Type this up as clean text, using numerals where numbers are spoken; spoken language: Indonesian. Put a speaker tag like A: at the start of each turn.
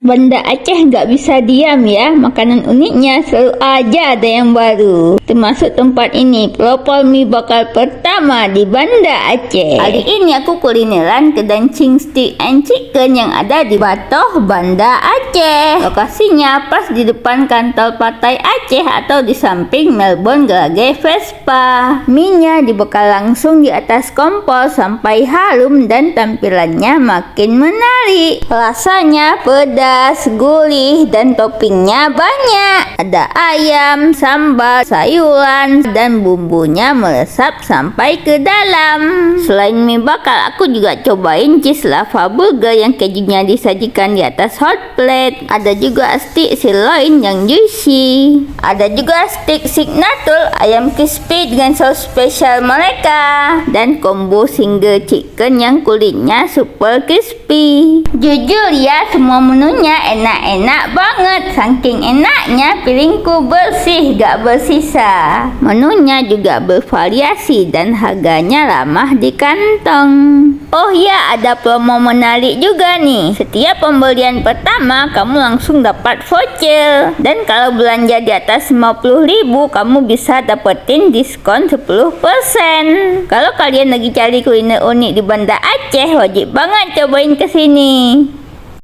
A: Banda Aceh nggak bisa diam ya, makanan uniknya selalu aja ada yang baru. Termasuk tempat ini, pelopor mie bakar pertama di Banda Aceh. Hari ini aku kulineran kedai Ching Steak and Chicken yang ada di Batoh, Banda Aceh. Lokasinya pas di depan kantor Partai Aceh atau di samping Melbourne Garage Vespa. Mie-nya dibakar langsung di atas kompor sampai harum dan tampilannya makin menarik. Rasanya pedas, gurih, dan toppingnya banyak. Ada ayam, sambal, sayuran, dan bumbunya meresap sampai ke dalam. Selain mie bakar, aku juga cobain cheese lava burger yang kejunya disajikan di atas hot plate. Ada juga steak sirloin yang juicy. Ada juga steak signature ayam crispy dengan saus spesial mereka. Dan combo single chicken yang kulitnya super crispy. Jujur ya, semua menunya enak-enak banget. Saking enaknya piringku bersih gak bersisa. Menunya juga bervariasi dan harganya ramah di kantong. Oh ya, ada promo menarik juga nih. Setiap pembelian pertama kamu langsung dapat voucher. Dan kalau belanja di atas 50.000 kamu bisa dapetin diskon 10%. Kalau kalian lagi cari kuliner unik di Banda Aceh, wajib banget cobain kesini.